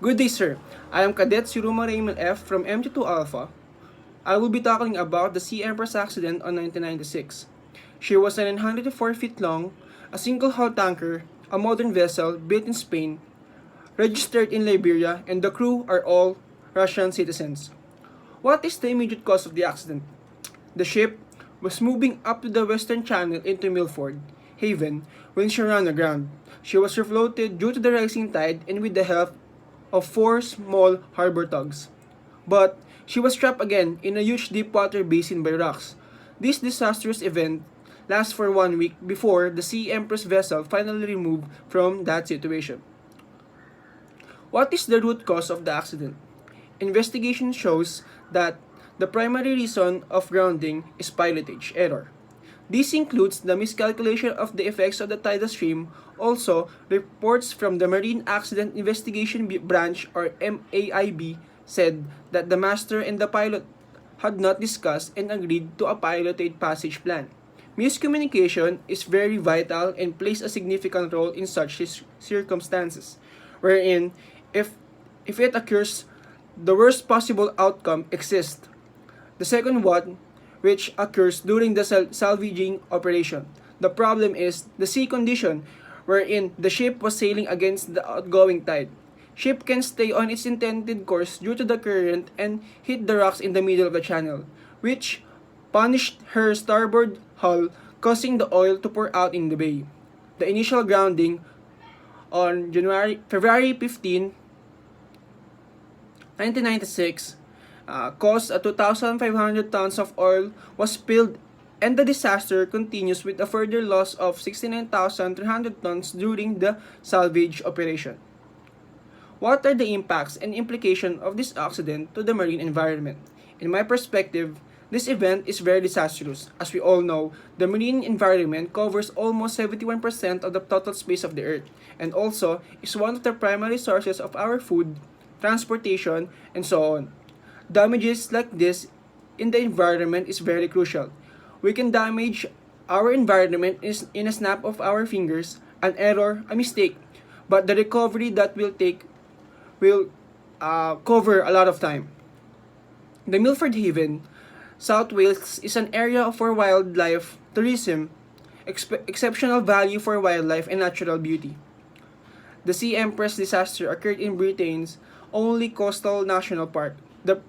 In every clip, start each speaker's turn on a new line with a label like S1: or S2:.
S1: Good day, sir. I am Cadets Siruma Ardina F from MT2 Alpha. I will be talking about the Sea Empress accident on 1996. She was an 104 feet long, a single hull tanker, a modern vessel built in Spain, registered in Liberia, and the crew are all Russian citizens. What is the immediate cause of the accident? The ship was moving up to the western channel into Milford Haven when she ran aground. She was refloated due to the rising tide and with the help of four small harbor tugs. But she was trapped again in a huge deep water basin by rocks. This disastrous event lasts for 1 week before the Sea Empress vessel finally removed from that situation. What is the root cause of the accident? Investigation shows that the primary reason of grounding is pilotage error. This includes the miscalculation of the effects of the tidal stream. Also, reports from the Marine Accident Investigation Branch or MAIB said that the master and the pilot had not discussed and agreed to a piloted passage plan. Miscommunication is very vital and plays a significant role in such circumstances, wherein if if it occurs, the worst possible outcome exists. The second one, which occurs during the salvaging operation. The problem is the sea condition, wherein the ship was sailing against the outgoing tide. Ship can stay on its intended course due to the current and hit the rocks in the middle of the channel, which punished her starboard hull, causing the oil to pour out in the bay. The initial grounding on February 15, 1996 caused a 2,500 tons of oil was spilled, and the disaster continues with a further loss of 69,300 tons during the salvage operation. What are the impacts and implications of this accident to the marine environment? In my perspective, this event is very disastrous. As we all know, the marine environment covers almost 71% of the total space of the Earth, and also is one of the primary sources of our food, transportation, and so on. Damages like this in the environment is very crucial. We can damage our environment in a snap of our fingers, an error, a mistake, but the recovery that will take will cover a lot of time. The Milford Haven, South Wales is an area for wildlife tourism, exceptional value for wildlife and natural beauty. The Sea Empress disaster occurred in Britain's only coastal national park, the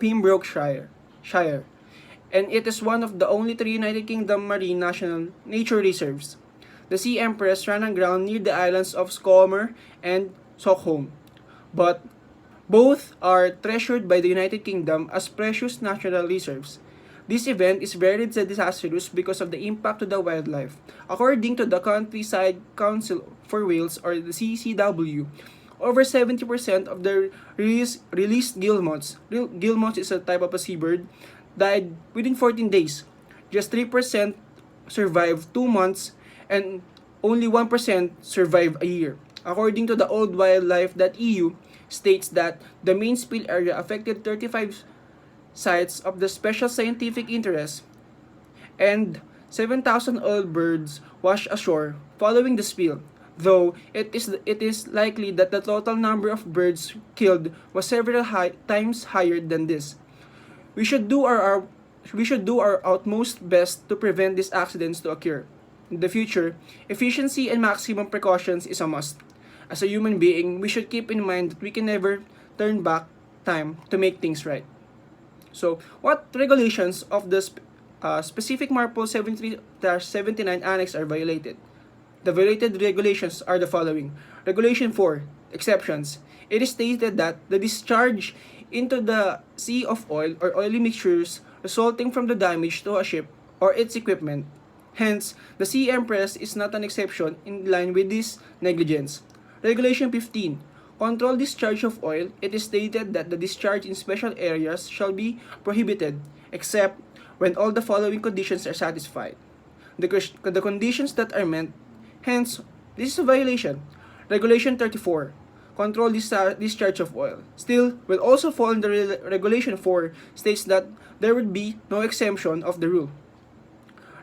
S1: Pembrokeshire, and it is one of the only three United Kingdom marine national nature reserves. The Sea Empress ran aground near the islands of Scomer and Stockholm, but both are treasured by the United Kingdom as precious natural reserves. This event is very disastrous because of the impact to the wildlife. According to the Countryside Council for Wales or the CCW, over 70% of the released guillemots is a type of a seabird, died within 14 days. Just 3% survived 2 months and only 1% survived a year. According to the Old Wildlife.eu, states that the main spill area affected 35 sites of the special scientific interest and 7,000 old birds washed ashore following the spill, though it is likely that the total number of birds killed was several times higher than this. We should do our utmost best to prevent these accidents to occur. In the future, efficiency and maximum precautions is a must. As a human being, we should keep in mind that we can never turn back time to make things right. So, what regulations of the specific MARPOL 73-79 Annex are violated? The violated regulations are the following. Regulation 4, Exceptions. It is stated that the discharge into the sea of oil or oily mixtures resulting from the damage to a ship or its equipment. Hence, the Sea Empress is not an exception in line with this negligence. Regulation 15. Control discharge of oil. It is stated that the discharge in special areas shall be prohibited except when all the following conditions are satisfied. The conditions that are met, hence, this is a violation. Regulation 34. Control discharge of oil. Still, will also fall under Regulation 4 states that there would be no exemption of the rule.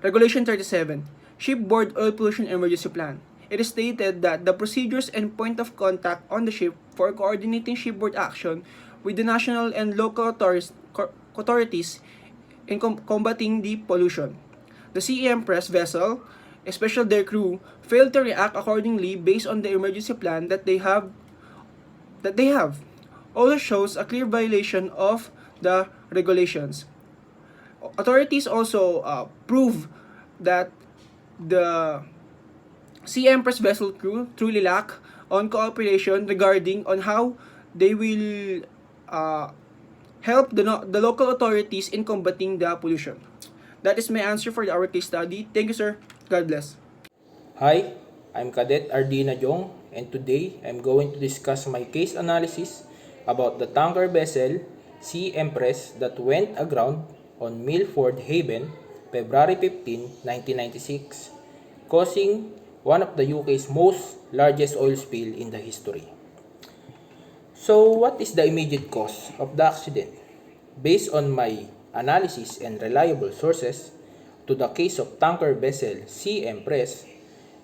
S1: Regulation 37. Shipboard Oil Pollution Emergency Plan. it is stated that the procedures and point of contact on the ship for coordinating shipboard action with the national and local authorities in combating the pollution. The Empress vessel, especially their crew, failed to react accordingly based on the emergency plan that they have also shows a clear violation of the regulations. Authorities also prove that the Empress vessel crew truly lack on cooperation regarding on how they will help the local authorities in combating the pollution. That is my answer for our case study. Thank you, sir. God bless.
S2: Hi, I'm Cadet Ardina Jong, and today I'm going to discuss my case analysis about the tanker vessel Empress that went aground on Milford Haven, February 15, 1996, causing one of the UK's most largest oil spill in the history. So, what is the immediate cause of the accident? Based on my analysis and reliable sources to the case of tanker vessel Empress,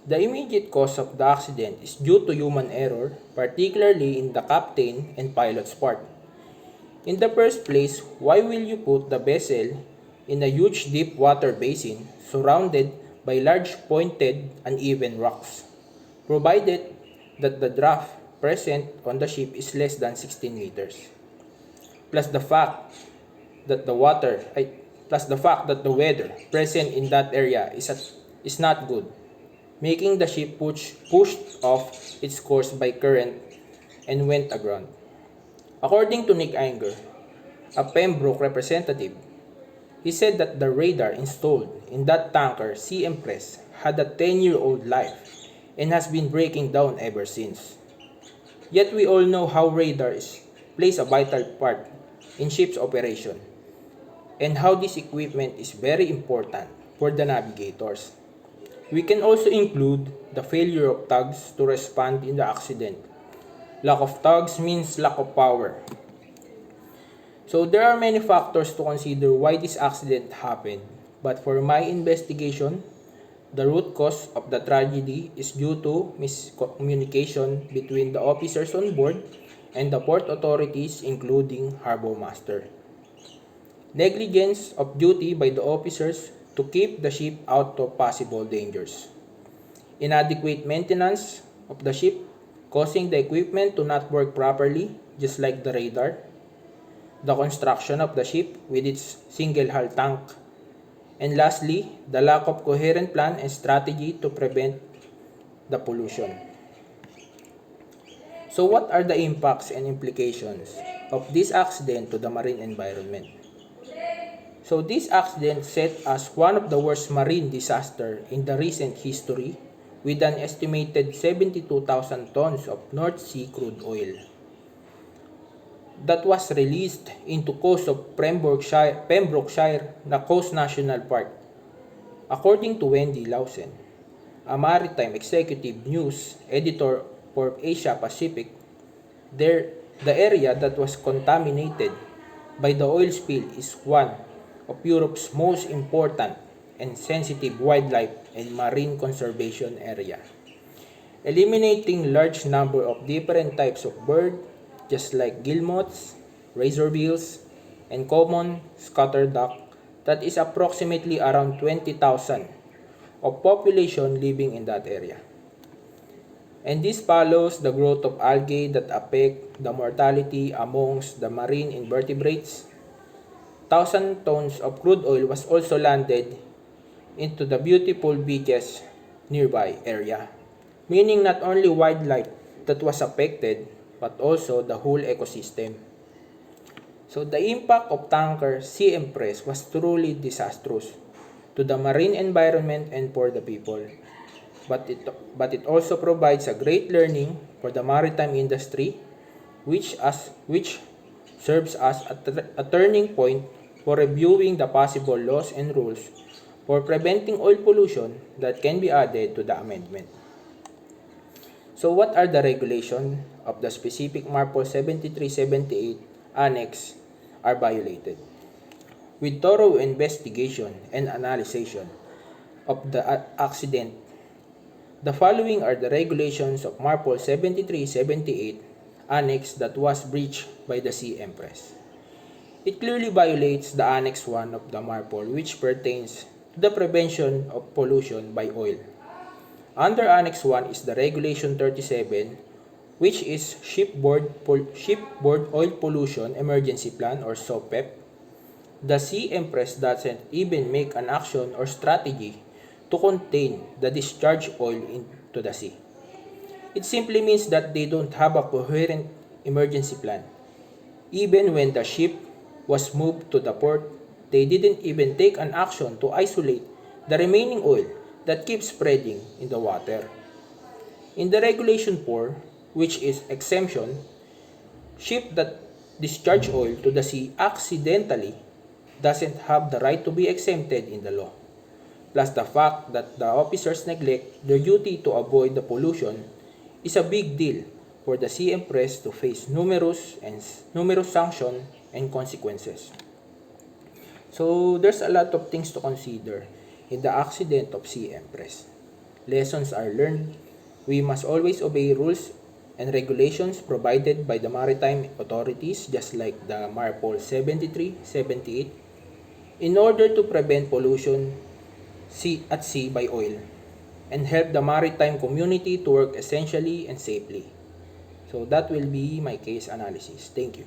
S2: the immediate cause of the accident is due to human error, particularly in the captain and pilot's part. In the first place, why will you put the vessel in a huge deep water basin surrounded by large pointed uneven rocks, provided that the draft present on the ship is less than 16 meters? Plus the fact that the water, plus the fact that the weather present in that area is not good, making the ship pushed off its course by current and went aground. According to Nick Anger, a Pembroke representative, he said that the radar installed in that tanker Empress had a 10-year-old life and has been breaking down ever since. Yet we all know how plays a vital part in ship's operation and how this equipment is very important for the navigators. We can also include the failure of tugs to respond in the accident. Lack of tugs means lack of power. So there are many factors to consider why this accident happened, but for my investigation, the root cause of the tragedy is due to miscommunication between the officers on board and the port authorities, including harbor master. Negligence of duty by the officers to keep the ship out of possible dangers. Inadequate maintenance of the ship, causing the equipment to not work properly, just like the radar. The construction of the ship with its single hull tank. And lastly, the lack of coherent plan and strategy to prevent the pollution. So what are the impacts and implications of this accident to the marine environment? So this accident set as one of the worst marine disaster in the recent history, with an estimated 72,000 tons of North Sea crude oil that was released into coast of Pembrokeshire na Coast National Park. According to Wendy Lawson, a maritime executive news editor for Asia Pacific, the area that was contaminated by the oil spill is one of Europe's most important and sensitive wildlife and marine conservation area, eliminating large number of different types of bird, just like guillemots, razorbills, and common scatterduck, that is approximately around 20,000 of population living in that area. And this follows the growth of algae that affect the mortality amongst the marine invertebrates. 1,000 tons of crude oil was also landed into the beautiful beaches nearby area, meaning not only wildlife that was affected, but also the whole ecosystem. So the impact of tanker Empress was truly disastrous to the marine environment and for the people. But it also provides a great learning for the maritime industry, which serves as a turning point for reviewing the possible laws and rules for preventing oil pollution that can be added to the amendment. So what are the regulations of the specific MARPOL 7378 Annex are violated? With thorough investigation and analysis of the accident, The following are the regulations of MARPOL 73-78 Annex that was breached by the Sea Empress. It clearly violates the Annex 1 of the MARPOL, which pertains to the prevention of pollution by oil. Under Annex 1 is the Regulation 37, which is Shipboard Oil Pollution Emergency Plan or SOPEP. The Sea Empress doesn't even make an action or strategy to contain the discharged oil into the sea. It simply means that they don't have a coherent emergency plan. Even when the ship was moved to the port, they didn't even take an action to isolate the remaining oil that keeps spreading in the water. In the Regulation 4, which is exemption, ship that discharge oil to the sea accidentally doesn't have the right to be exempted in the law. Plus the fact that the officers neglect their duty to avoid the pollution is a big deal for the Sea Empress to face numerous sanctions and consequences. So there's a lot of things to consider in the accident of Sea Empress. Lessons are learned. We must always obey rules and regulations provided by the maritime authorities, just like the MARPOL 73-78, in order to prevent pollution at sea by oil and help the maritime community to work essentially and safely. So that will be my case analysis. Thank you.